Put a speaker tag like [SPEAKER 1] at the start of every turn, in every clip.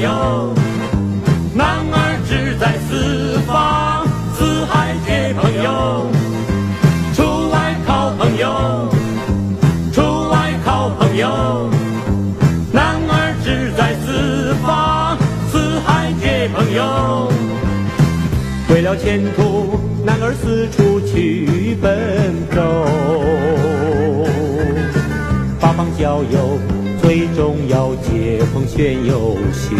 [SPEAKER 1] 友，男儿志在四方，四海皆朋友。出外靠朋友，出外靠朋友，男儿志在四方，四海皆朋友。为了前途，男儿四处去奔走，八方交友，最重要结朋选优秀。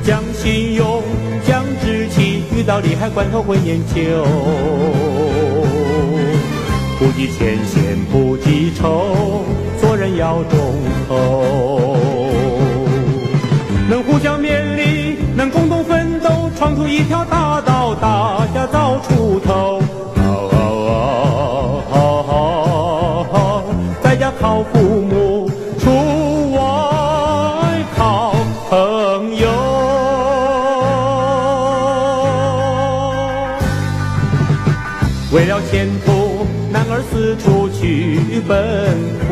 [SPEAKER 1] 将信用，将志气，遇到利害关头会研究。不计前嫌不记仇，做人要忠厚。能互相勉励，能共同奋斗，闯出一条大道，大家早出头。在家靠父母，出外靠朋友。为了前途，男儿四处去奔波。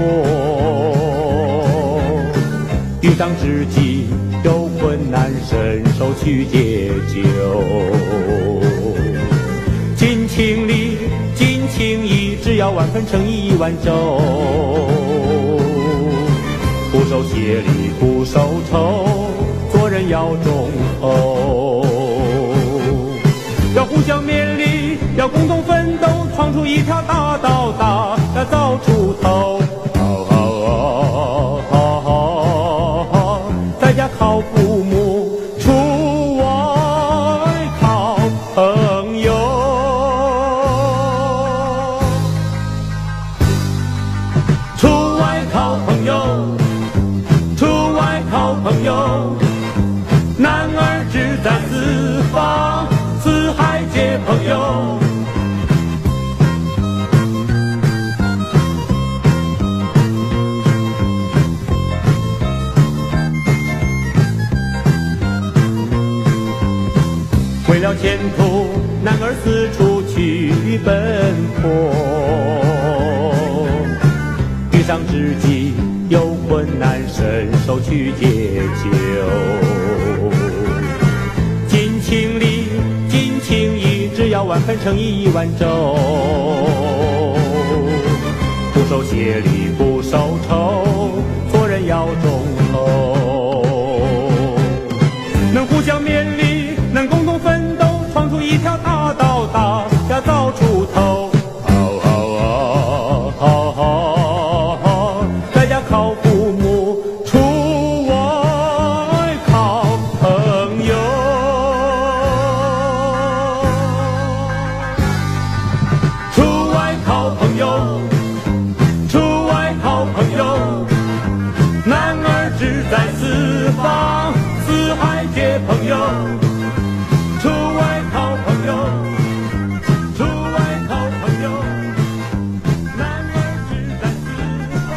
[SPEAKER 1] 遇上知己，有困难伸手去解救。尽情力，尽情义，只要万分诚意，一万周。不受谢礼，不受酬，做人要忠厚。要互相勉励，要共同奋斗，闯出一条大道，大家早出头。在家靠父母，出外靠朋友。出外靠朋友，出外靠朋友，男儿志在四方，四海皆朋友。为了前途，男儿四处去奔波。遇上知己，有困难伸手去解救。尽情力，尽情义，只要万分诚意，一万周。不受谢礼，不受酬，做人要忠厚。能互相勉励，能共同奋斗，闯出一条大道，大家早出头。在家靠父母，出外靠朋友。出外靠朋友，出外靠朋友，男儿志在四方，四海皆朋友。出外靠朋友，出外靠朋友，男儿志在四方，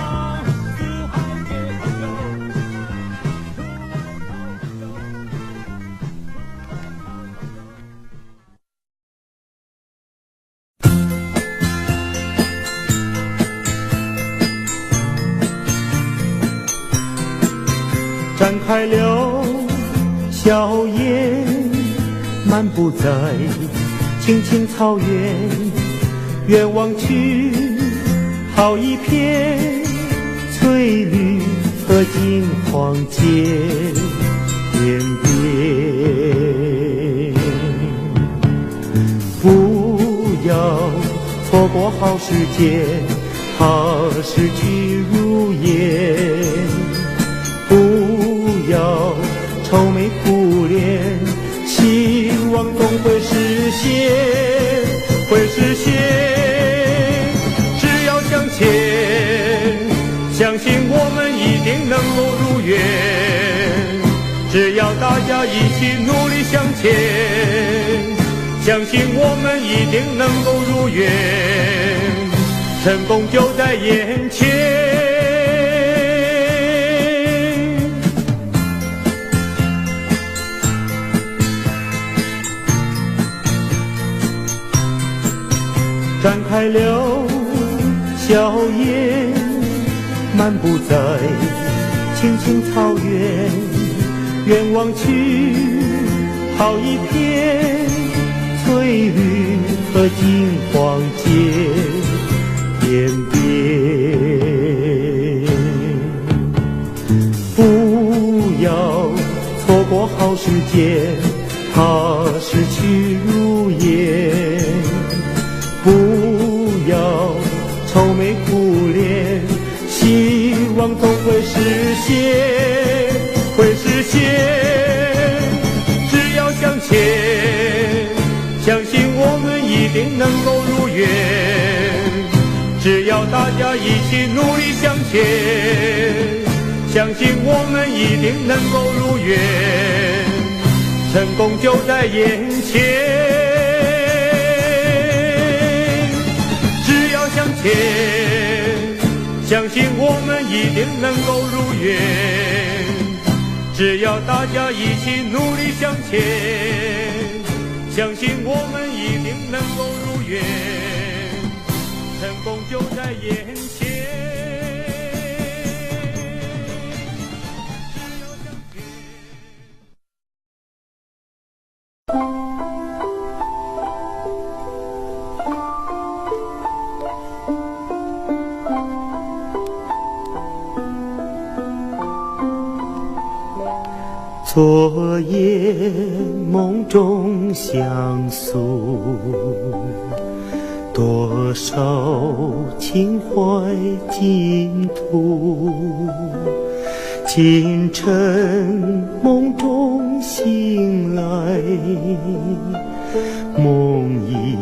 [SPEAKER 1] 四海皆朋友。展开了笑颜，漫步在青青草原，远望去，好一片翠绿和金黄间边边。不要错过好时间，怕失去如烟。不要愁眉苦脸，希望总会实现，会实现。只要向前，相信我们一定能够如愿。只要大家一起努力向前，相信我们一定能够如愿，成功就在眼前。展开了笑颜，漫步在青青草原，远望去，好一片翠绿和金黄结边边。不要错过好时间，它逝去如烟。不要愁眉苦脸，希望总会实现，会实现。只要向前，相信我们一定能够如愿。只要大家一起努力向前，相信我们一定能够如愿，成功就在眼前。只要向前，相信我们一定能够如愿。只要大家一起努力向前，相信我们一定能够如愿，成功就在眼前。昨夜梦中相诉，多少情怀尽吐。清晨梦中醒来，梦已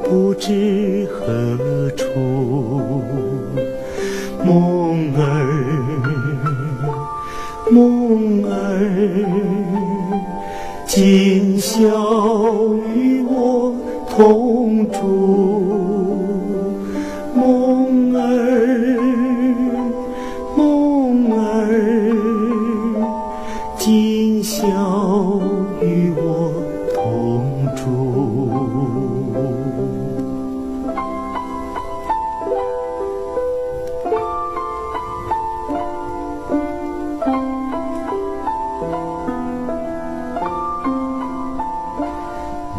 [SPEAKER 1] 不知何处。梦儿，今宵与我同住。梦儿，今宵与我同住。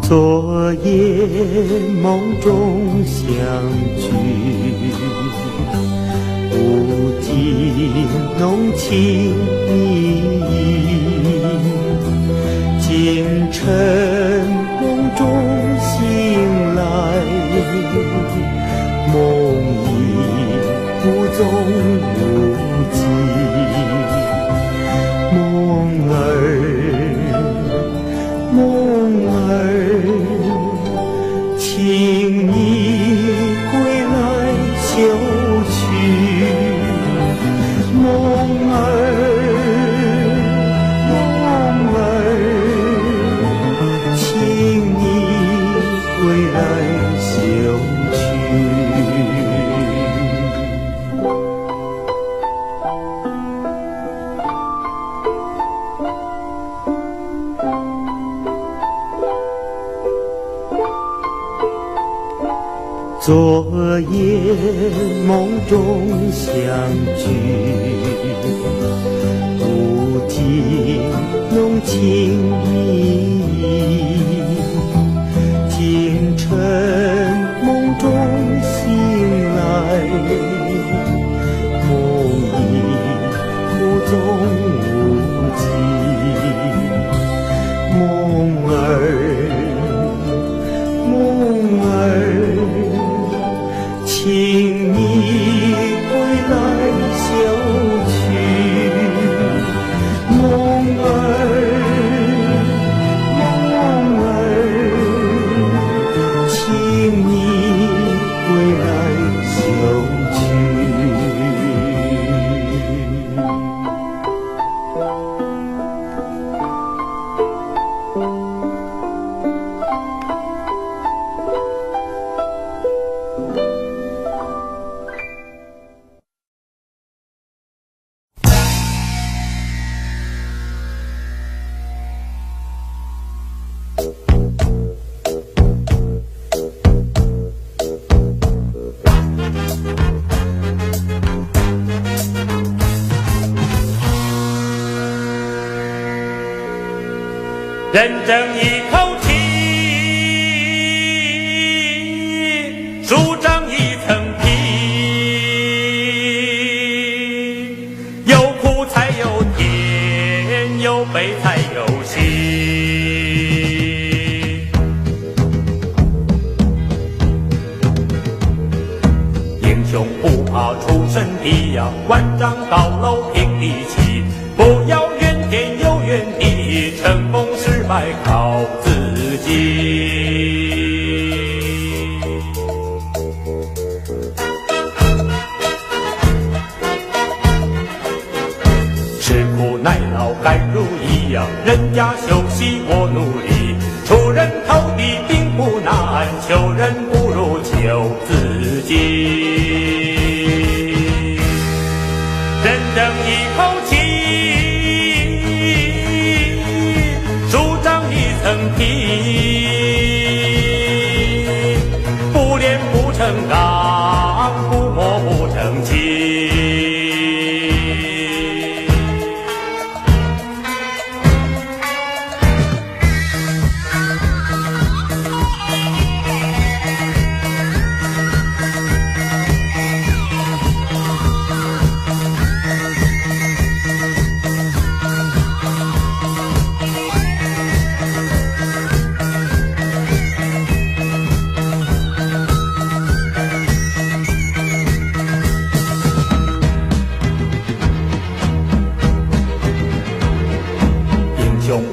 [SPEAKER 1] 昨夜梦中相聚，无尽浓情蜜意。清晨梦中醒来，梦已无踪无迹。梦儿，请你归来休去。梦儿，请你归来休去。昨夜梦中相聚，无尽浓情蜜意。清晨梦中醒来，梦已无踪无迹。梦儿，请你归来休去。梦儿，人争一口气，树长一层皮，有苦才有甜，有悲才有喜。英雄不怕出身低呀，万丈高楼平地起，不要怨天尤怨地，成功失败靠自己。吃苦耐劳甘如饴呀，人家休息我努力，出人头地并不难，求人不如求自己。人争一口气，树长一层皮，不练不成钢，不磨不成器。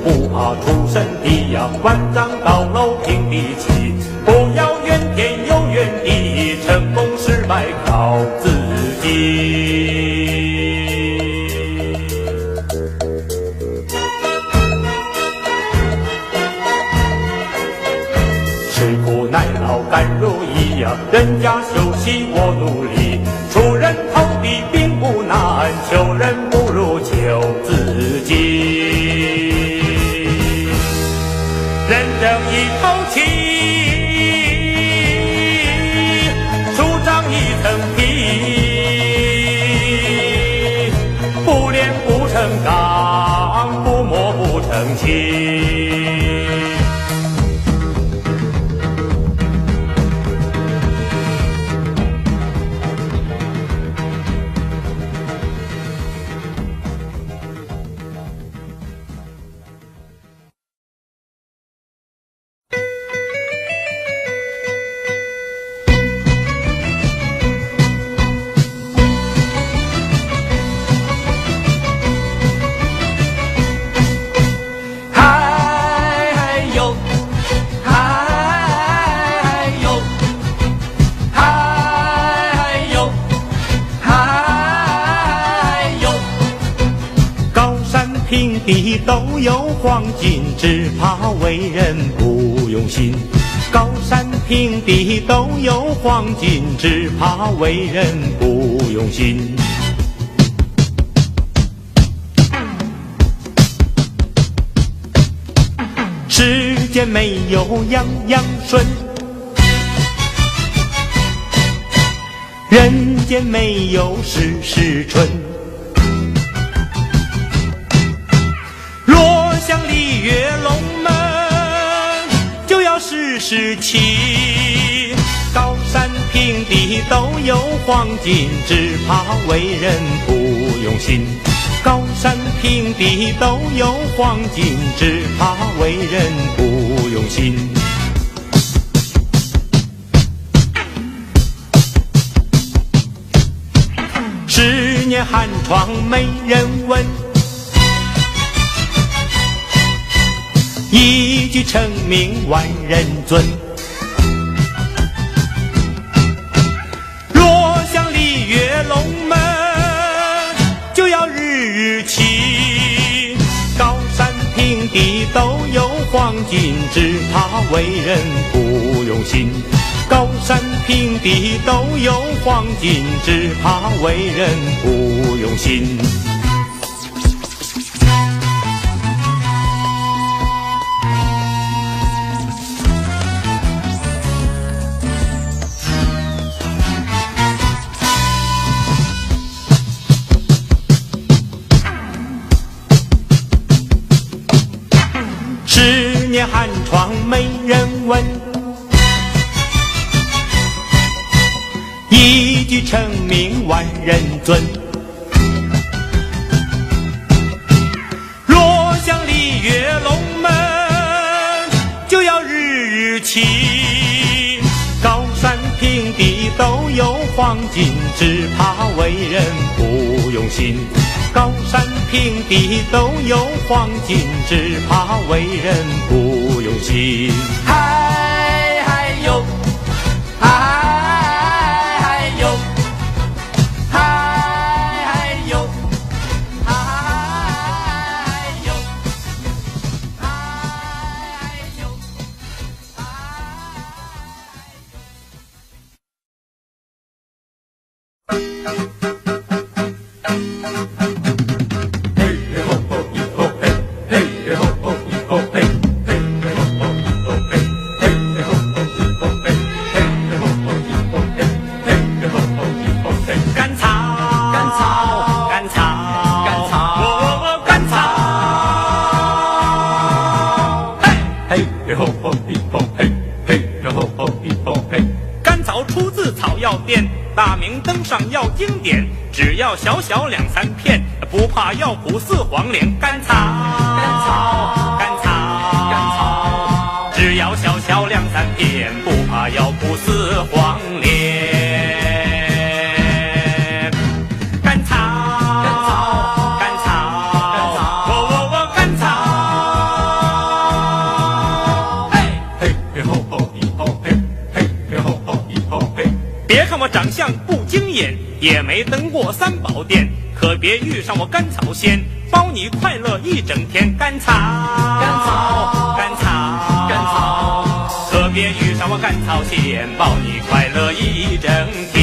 [SPEAKER 1] 不怕出身低呀，万丈高楼平地起，不要怨天尤怨地，成功失败靠自己。吃苦耐劳甘如饴呀，人家休息我努力，出人头地并不难，求人不如求自己。人争一口气，树长一层皮，不练不成钢，不磨不成器。平地都有黄金，只怕为人不用心。高山平地都有黄金，只怕为人不用心。世间没有样样顺，人间没有事事春。像鲤跃龙门，就要时时齐。高山平地都有黄金，只怕为人不用心。高山平地都有黄金，只怕为人不用心。10年寒窗没人问，一举成名万人尊。若想鲤跃龙门，就要日日齐。高山平地都有黄金，只怕为人不用心。高山平地都有黄金，只怕为人不用心。10寒窗没人问，一举成名万人尊。若想鲤跃龙门，就要日日祈。高山平地都有黄金，只怕为人不用心。高山平地都有黄金，只怕为人不用心。嗨嗨哟，嗨嗨哟，嗨嗨哟，嗨哟，嗨哟，大名登上要经典，只要小小两三片，不怕要苦似黄连。甘草，甘草，甘草，甘草，只要小小两三片，不怕要苦似黄连。甘草，甘草，甘草，甘草，甘草，嘿，嘿嘿吼吼一吼嘿，嘿嘿吼吼一吼嘿。别看我长相不惊艳，也没登过三宝殿，可别遇上我甘草仙，包你快乐一整天。甘草，甘草，甘草，甘草，可别遇上我甘草仙，包你快乐一整天。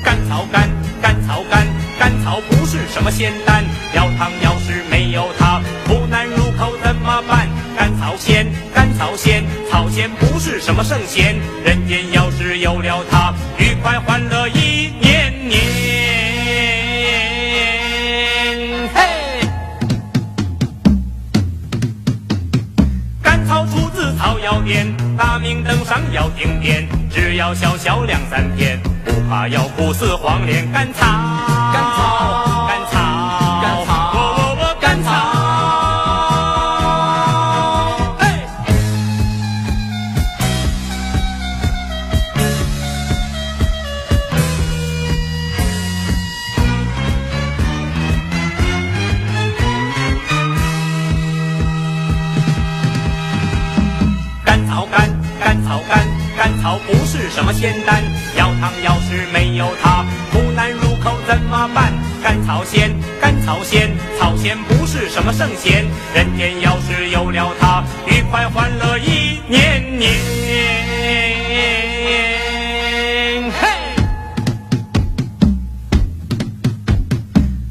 [SPEAKER 1] 甘草干，甘草干，甘草不是什么仙丹，要糖要是没有它，不难入口怎么办？甘草仙，甘草仙，草仙不是什么圣贤，人间要是有了它，愉快欢乐一年年。嘿，甘草出自草药店，大名登上要经典，只要小小两三片，不怕要苦似黄连。甘草，甘草，甘草，甘草，甘草。甘草不是什么仙丹，要糖要是没有它，不难入口怎么办？甘草仙，甘草仙，草仙不是什么圣贤，人间要是有了它，愉快欢乐一年年。嘿，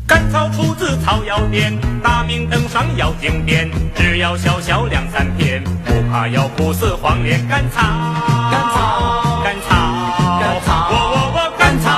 [SPEAKER 1] 甘草出自草药店，大名登上要经典，只要小小两三片，不怕要苦似黄连。甘草，甘草，甘草，甘草，甘草。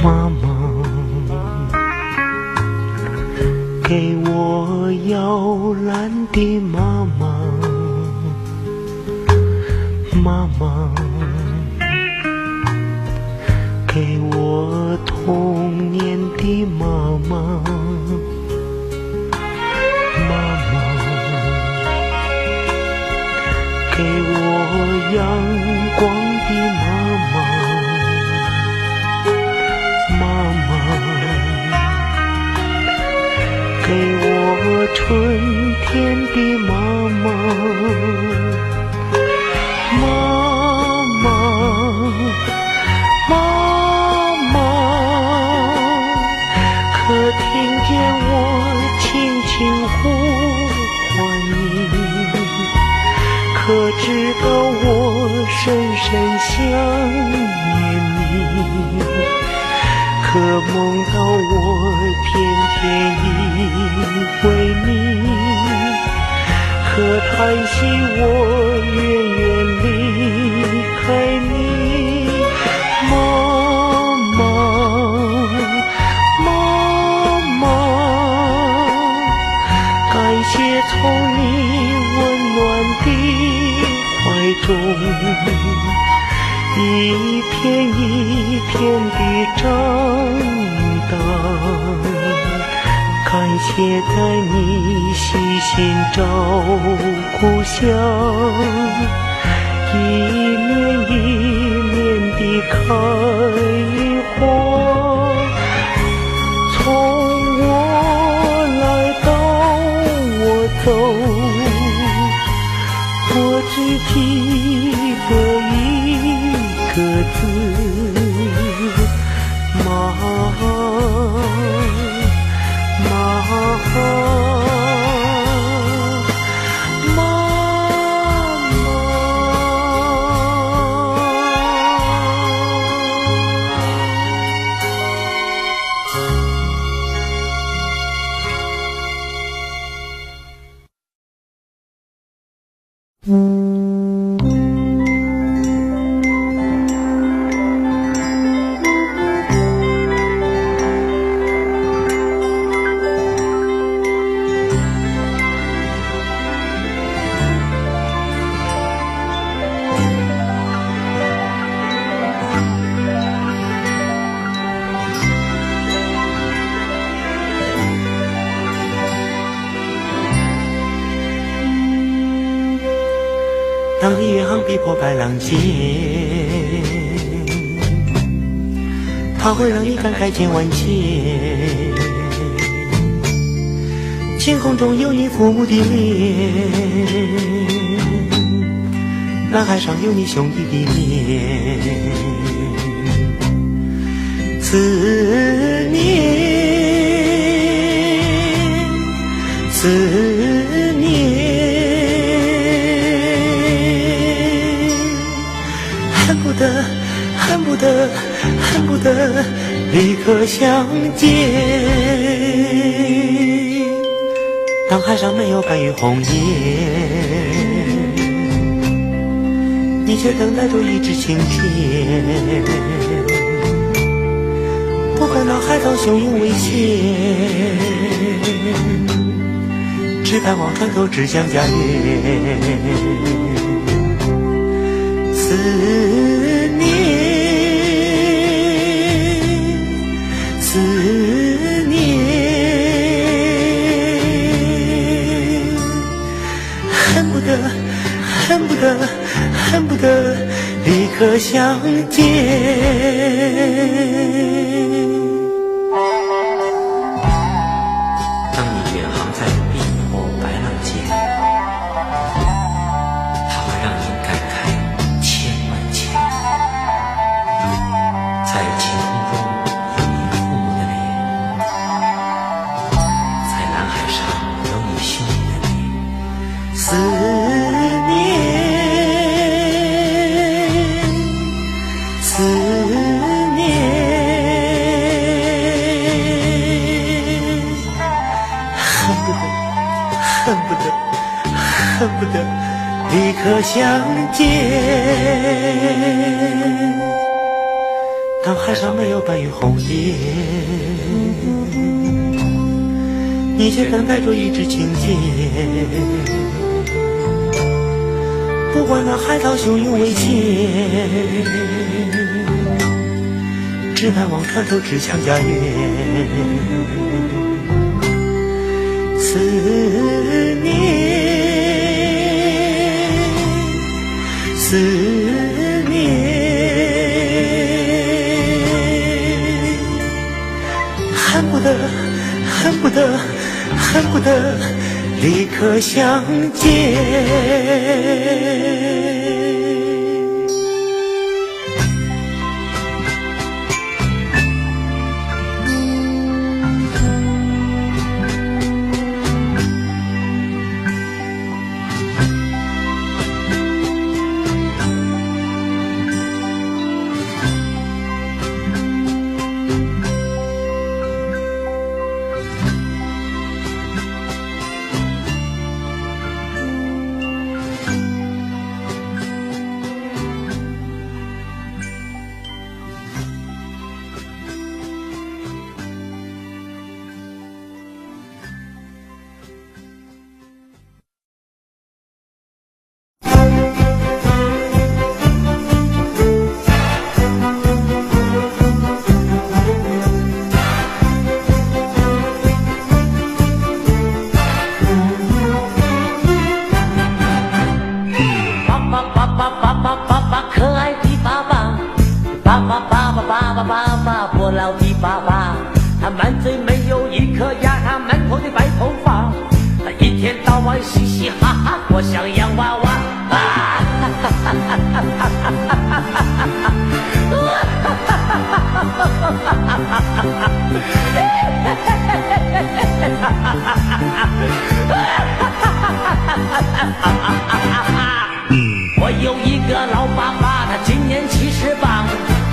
[SPEAKER 2] 妈妈，给我摇篮的妈妈，妈妈，给我童年的妈妈，妈妈，给我阳光的妈妈，妈妈，给我春天的妈妈，妈妈，妈妈，可听见我轻轻呼唤你？可可知道我深深想念你，可梦到我偏偏依偎你，可叹息我远远离开你。妈妈，妈妈，感谢从你温暖的怀中，一片一片地长大，感谢在你细心照顾下，一年一年地开花。从我来到我走，我只记得一个字，妈妈。
[SPEAKER 1] 当离远航逼迫白浪间，它会让你感慨千万千。天空中有你父母的脸，南海上有你兄弟的脸。思念，思念。恨不得立刻相见。当海上没有白云红叶，你却等待着一支晴天。不管那海涛汹涌危险，只盼望船头指向家园。思念，思念，恨不得立刻相见。当你远航在碧波白浪间，它会让你感慨千万千。在晴空中有你父母的脸，在南海上有你兄弟的脸。思念，思念，恨不得立刻相见。当海上没有白云红叶，你却等待着一支晴天。不管那海涛汹涌危险，只盼望船头指向家园。思念，思念，恨不得立刻相见。
[SPEAKER 3] 我像洋娃娃我有一个老爸爸，他今年70磅，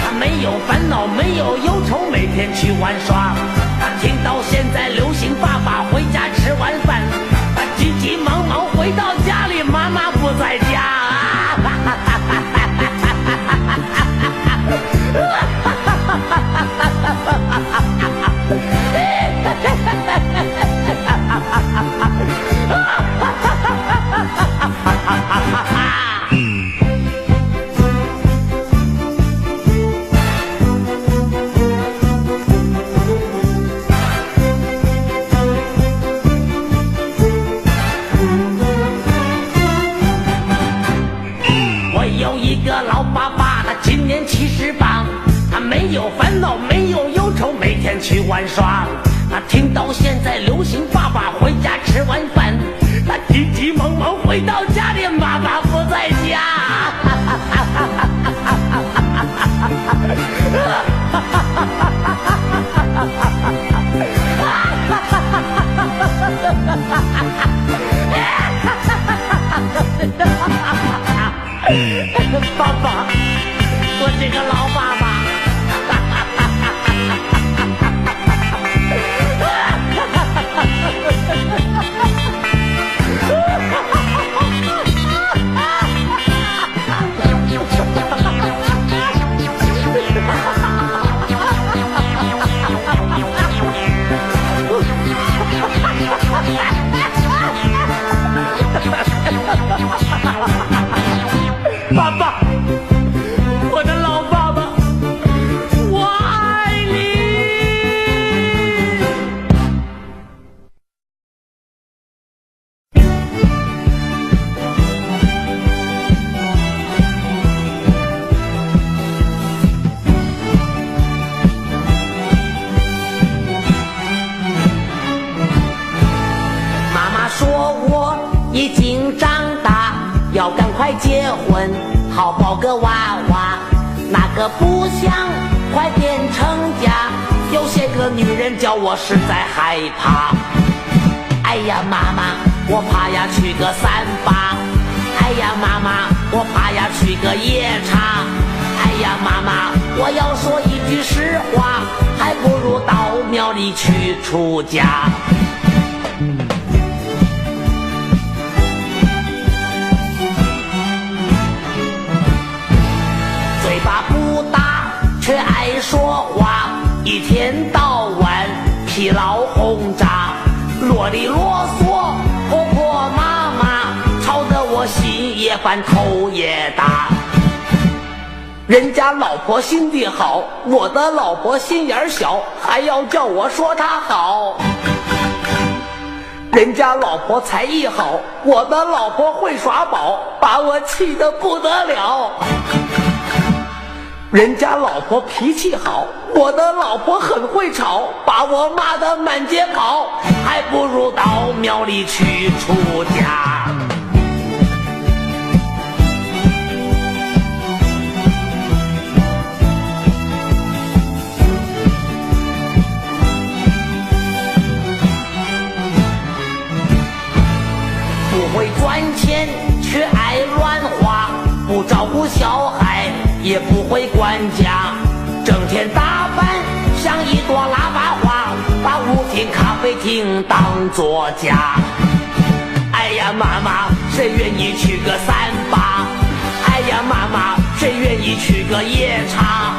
[SPEAKER 3] 他没有烦恼，没有忧愁，每天去玩耍。他听到现在流行爸爸回家吃完饭，他急急忙忙回到家里，妈妈不在家。我有一个老爸爸，他今年70磅，他没有烦恼，没有忧愁，每天去玩耍。他听到现在流行爸爸回家吃完饭，他急急忙忙回到家里，妈妈不在家。爸爸，我这个老爸爸。爸爸，我的老爸爸，我爱你。妈妈说我已经长大，要赶快结婚，好抱个娃娃。那个不想快点成家，有些个女人叫我实在害怕。哎呀妈妈，我怕呀去个38。哎呀妈妈，我怕呀去个夜叉。哎呀妈妈，我要说一句实话，还不如到庙里去出家。嘴巴不大，却爱说话，一天到晚疲劳轰炸，啰里啰嗦，婆婆妈妈吵得我心也烦，头也大。人家老婆心地好，我的老婆心眼小，还要叫我说她好。人家老婆才艺好，我的老婆会耍宝，把我气得不得了。人家老婆脾气好，我的老婆很会吵，把我骂得满街跑，还不如到庙里去出家。不会赚钱，却爱乱花，不照顾小孩，也不会管家，整天打扮像一朵喇叭花，把舞厅咖啡厅当作家。哎呀妈妈，谁愿意去个38？哎呀妈妈，谁愿意去个夜叉？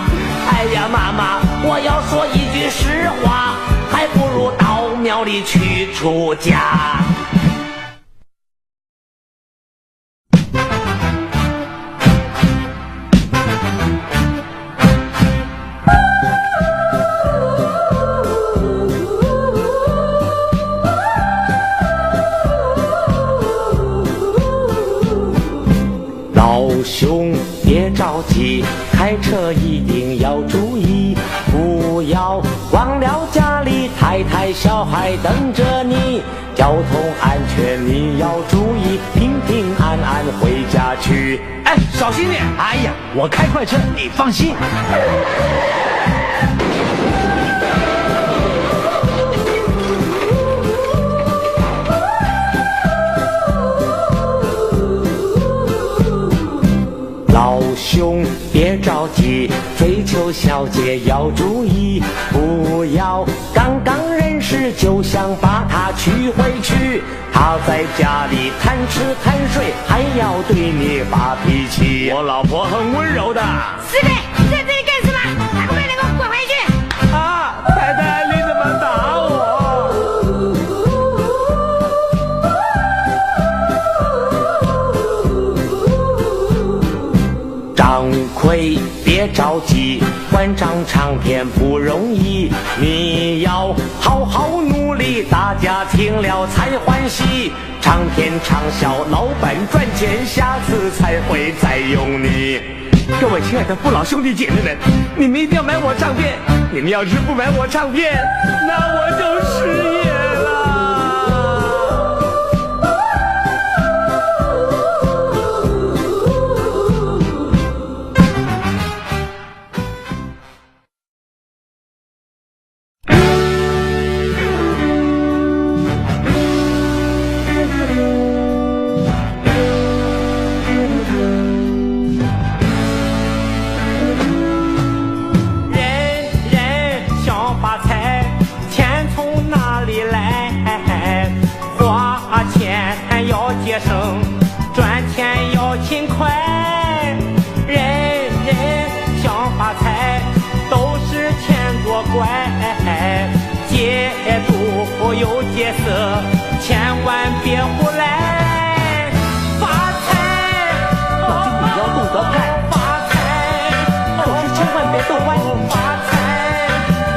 [SPEAKER 3] 哎呀妈妈，我要说一句实话，还不如到庙里去出家。老兄别着急，开车一定要注意，不要忘了家里太太小孩等着你。交通安全你要注意，平平安安回家去。
[SPEAKER 4] 哎，小心点！哎呀，我开快车，你放心。
[SPEAKER 3] 老兄别着急，追求小姐要注意，不要刚刚认识就想把她娶回去。她在家里贪吃贪睡，还要对你发脾气。
[SPEAKER 1] 我老婆很温柔的。
[SPEAKER 5] 是的，你在这里干什么？还不快点给我滚回去！
[SPEAKER 1] 啊，太太，你怎么打我？
[SPEAKER 3] 张奎别着急，关张唱片不容易，你要好好努力，大家听了才欢喜。唱片畅销，老板赚钱，下次才会再用你。
[SPEAKER 1] 各位亲爱的父老兄弟姐妹们，你们一定要买我唱片，你们要是不买我唱片，那我就失业了。
[SPEAKER 3] 赚钱要勤快，人人想发财，都是钱作怪，戒毒有戒色，千万别胡来。发财，老弟你要懂得快，发财，可是千万别动歪。发财，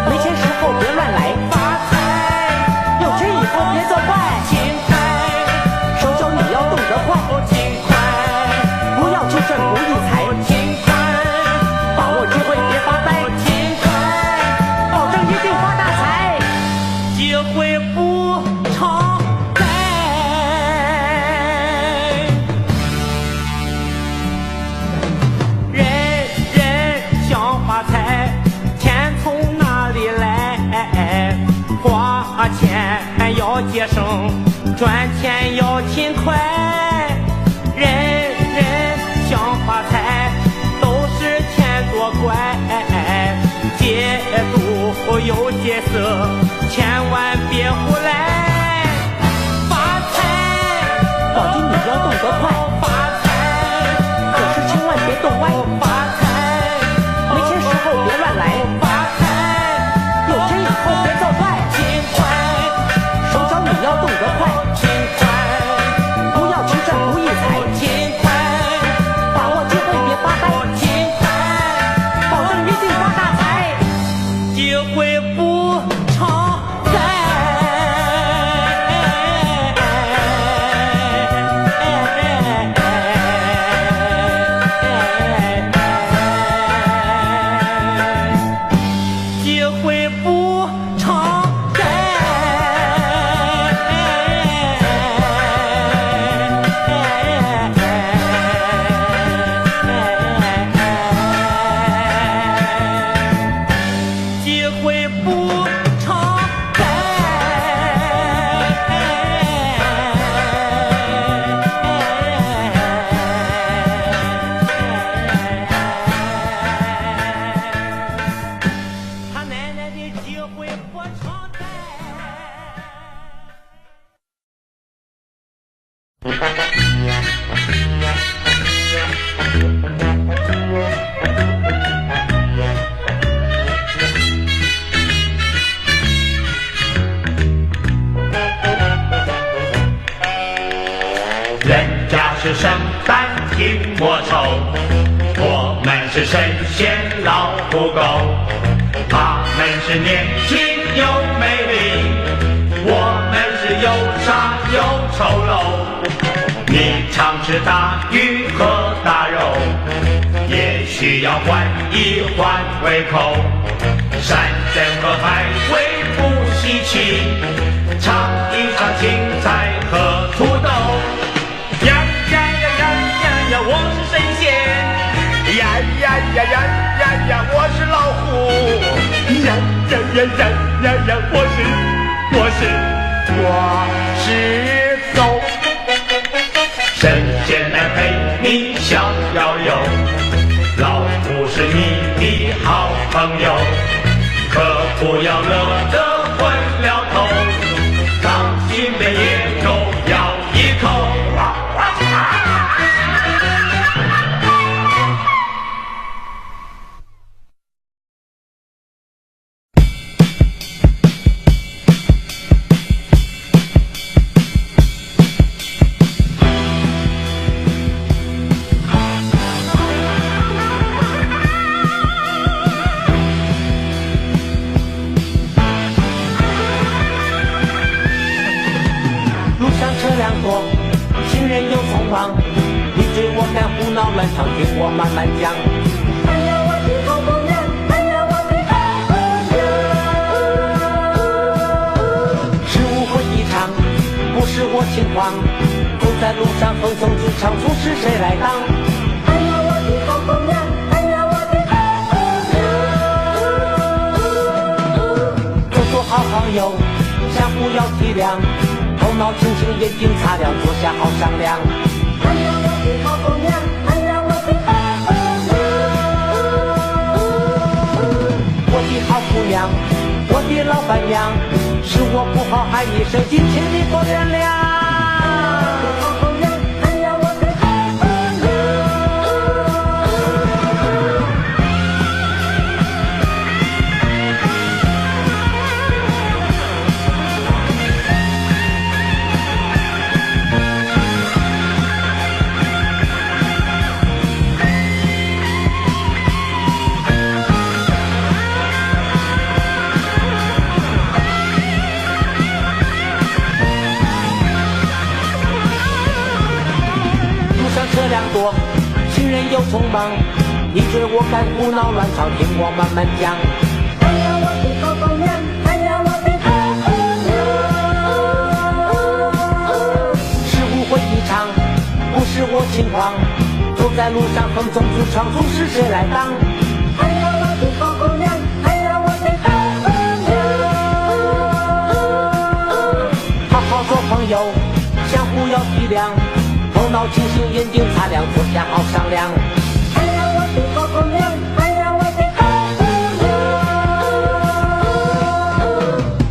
[SPEAKER 3] 没钱时候别乱来。发财，有钱以后别作怪。不义财，勤快，把握机会别发呆，勤快，保证一定发大财，机会不常在。人人想发财，钱从哪里来？花钱要节省，赚钱要勤快。想发财都是钱作怪，戒毒有戒色，千万别胡来。发财，老弟你要懂得快。发财，可是千万别动歪。发财，没钱时候别乱来。发财，有钱以后别作怪。勤快，手脚你要动得快。勤快，不要去赚不义财。勤快，把握机会别发呆，勤快，保证一定发大财，机会不常在。机会不常在。机会不常在。他奶奶的机会不常在。
[SPEAKER 1] 人家是圣诞听我愁，我们是神仙老虎狗，他们是年轻又美丽，我们是又傻又丑陋。你常吃大鱼和大肉，也需要换一换胃口。山珍和海味不稀奇，尝一尝青呀呀呀呀！我是走，神仙来陪你逍遥游，老虎是你的好朋友，可不要乐得昏了头，伤心的野狗咬一口。行人又匆忙，你追我赶胡闹乱唱，听我慢慢讲。哎呀我的好姑娘，哎呀我的好姑娘，是误会一场，不是我轻狂，走在路上横冲直撞，总是谁来当？哎呀我的好姑娘，哎呀我的好姑娘，做做好朋友，相互要体谅。头脑清醒，眼睛擦亮，坐下好商量。哎呀我的好姑娘，哎呀我的好姑娘，我的好姑娘，我的老板娘，是我不好害你生气，请你多原谅。多，行人又匆忙，你追我赶，胡闹乱唱，听我慢慢讲。哎呀我的好姑娘，哎呀我的好姑娘，是误会一场，不是我轻狂，走在路上横冲直撞，总是谁来当？哎呀我的好姑娘，哎呀我的好姑娘，好好做朋友，相互要体谅。头脑清醒，眼睛擦亮，坐下好商量。哎呀我的好姑娘，哎呀我的好姑娘，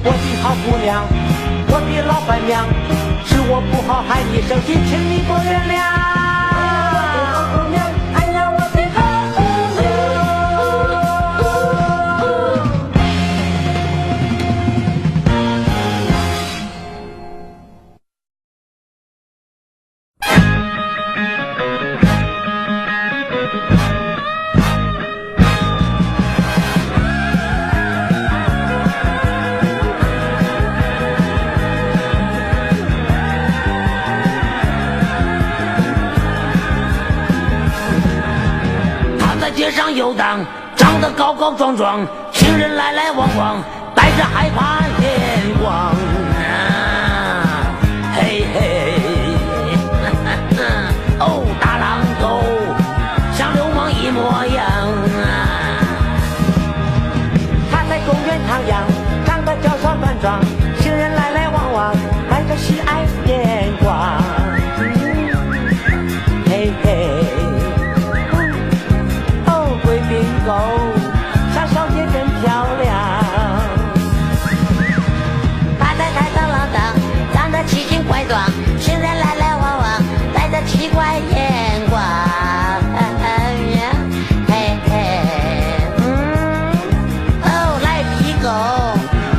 [SPEAKER 1] 我的好姑娘，我的老板娘，是我不好害你生气，请你多原谅。街上游荡，长得高高壮壮，行人来来往往，带着害怕眼光。嘿嘿，哦，大狼狗像流氓一模样。他在公园徜徉，长得娇小端庄，行人来来往往，带着喜爱眼光。嘿嘿。狗像小姐真漂亮，
[SPEAKER 5] 他在抬头浪荡，长得奇形怪状，行人来来往往，带着奇怪眼光。嘿嘿，哦，赖皮狗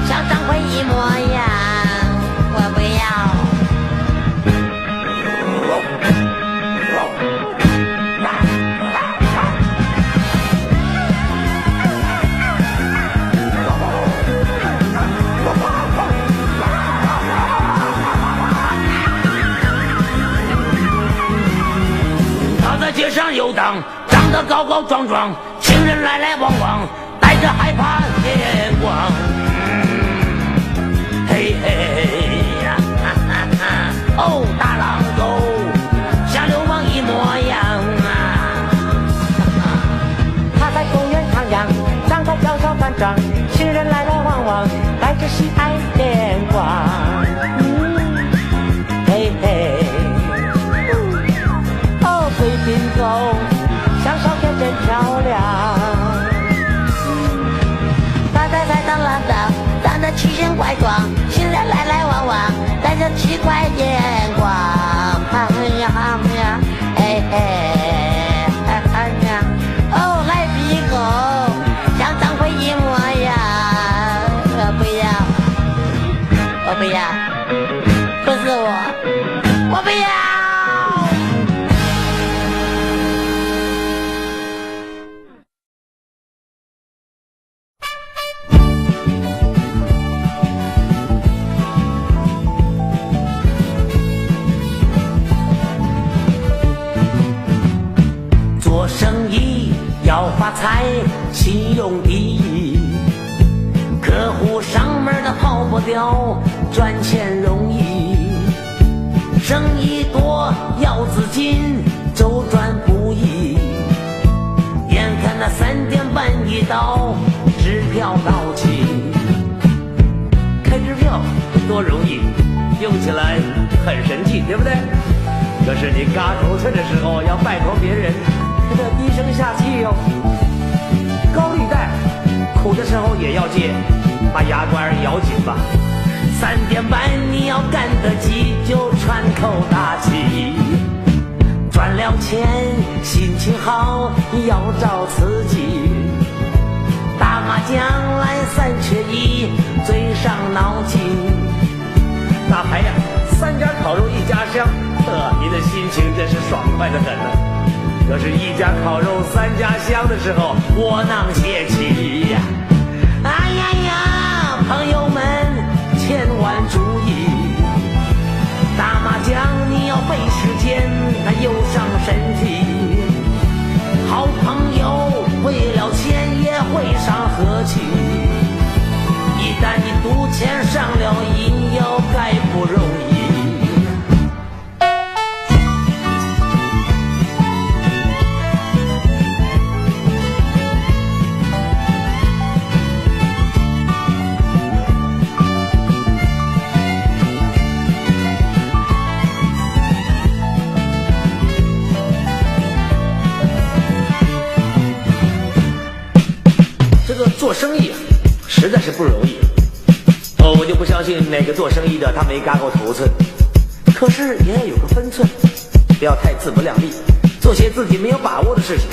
[SPEAKER 5] 像张奎一模样，我不要。
[SPEAKER 1] 街上游荡，长得高高壮壮，行人来来往往，带着害怕眼光。嘿嘿呀，哦，大狼狗像流氓一模样啊。他在公园徜徉，长得娇小端庄，行人来来往
[SPEAKER 5] 奇怪眼光，哎呀呀，哎哎哎呀，哦，来比狗，像张飞一模样，我不要，我不要，不是我不要。
[SPEAKER 3] 做生意要发财，信用第一，客户上门的跑不掉，赚钱容易。生意多要资金，周转不易。眼看那3点半一到，支票到期。开支票多容易，用起来很神奇，对不对？可是你嘎头寸的时候，要拜托别人，这低声下气哟。高利贷，苦的时候也要借，把牙关咬紧吧。3点半你要赶得及，就喘口大气。赚了钱心情好，要找刺激。打麻将来3缺1，最伤脑筋。打牌呀，3家烤肉1家香，你的心情真是爽快的很呢。可是1家烤肉3家香的时候，窝囊泄气呀！哎呀呀，朋友们千万注意，打麻将你要费时间，它又伤身体。好朋友为了钱也会伤和气，一旦你赌钱上了瘾，又该不容易。做生意实在是不容易，我就不相信哪个做生意的他没嘎过头寸。可是也要有个分寸，不要太自不量力，做些自己没有把握的事情。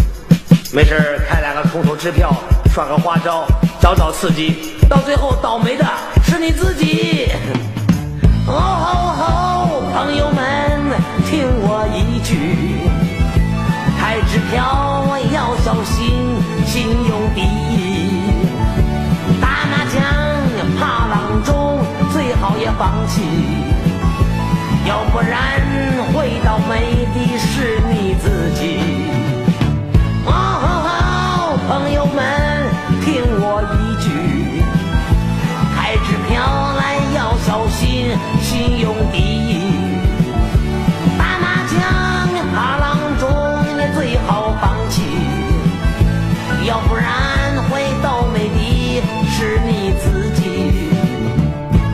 [SPEAKER 3] 没事开2个空头支票，耍个花招，找刺激，到最后倒霉的是你自己。哦吼吼，朋友们听我一句，开支票要小心，信用第一。打麻将怕郎中，最好也放弃，要不然会倒霉的是你自己。哦吼吼，朋友们听我一句，开支票来要小心，信用第一。打麻将怕郎中，你最好放弃，要不然会倒霉的是你自己。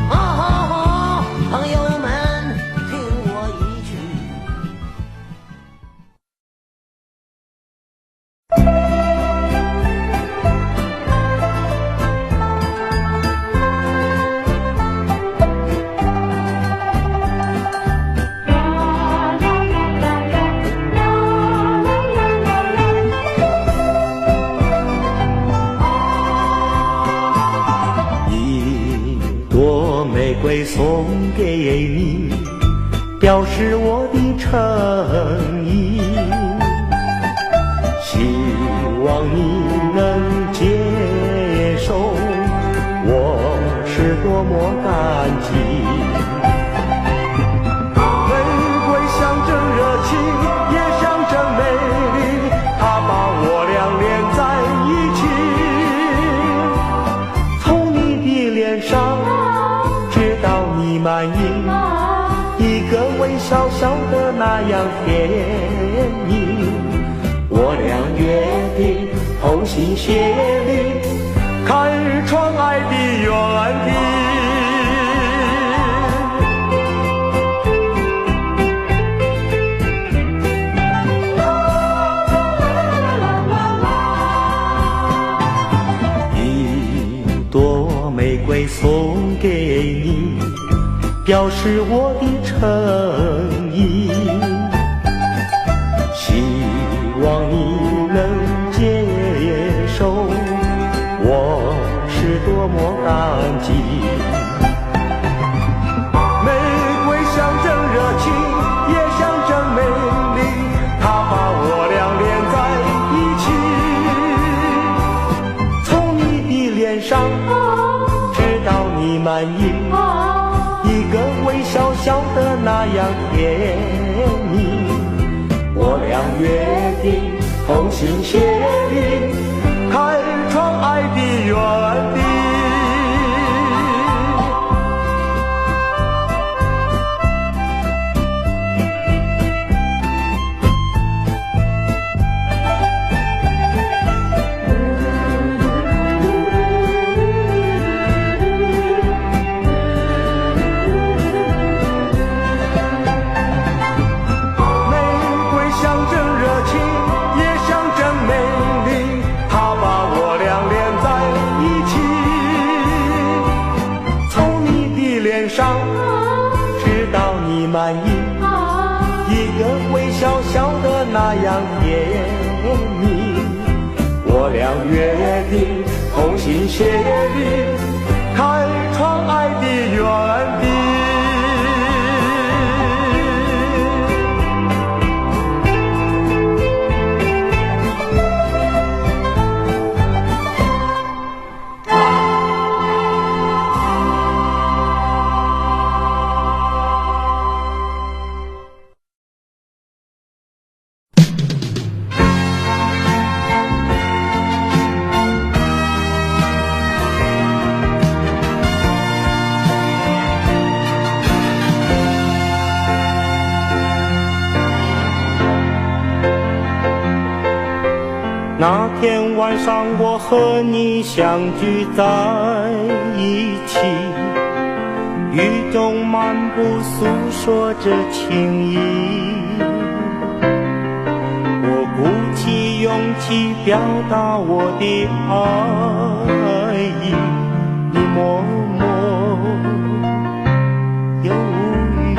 [SPEAKER 3] 哦吼吼，朋友们听我一句。
[SPEAKER 2] 玫瑰送给你，表示我的诚意，希望你能接受，我是多么感激。玫瑰象征热情，也象征美丽，它把我俩连在一起，从你的脸上到你满意，一个微笑笑的那样甜蜜，我俩约定同心协力，看日窗爱的园地。一朵玫瑰送给你，表示我的诚意。希望你能接受我是多么感激。玫瑰象征热情，也象征美丽，它把我俩连在一起。从你的脸上知道你满意，一个微笑笑得那样甜蜜。我俩约定同心协力，开创爱的园地。知道你满意，一个微笑笑得那样甜蜜。我俩约定同心协力，开创爱的园地。那天晚上我和你相聚在一起，雨中漫步诉说着情意。我鼓起勇气表达我的爱意，你默默又无语。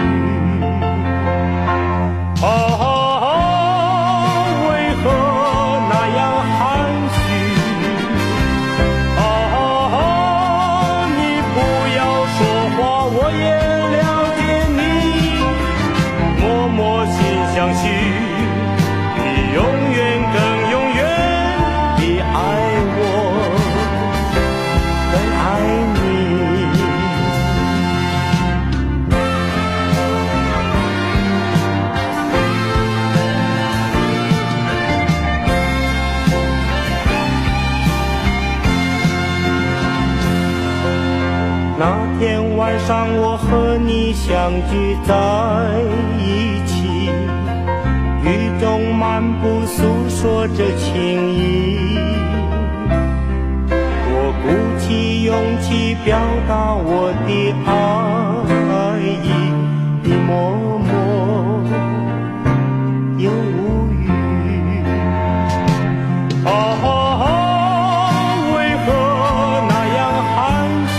[SPEAKER 2] 相许，你永远更永远地爱我，更爱你。那天晚上我和你相聚在一起，雨中漫步诉说着情意。我鼓起勇气表达我的爱意，你默默又无语。为何那样含蓄？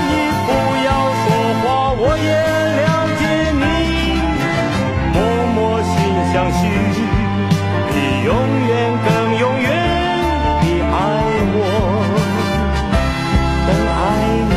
[SPEAKER 2] 你不要说话，我也相许，你永远更永远地爱我，更爱你。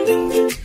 [SPEAKER 1] 你。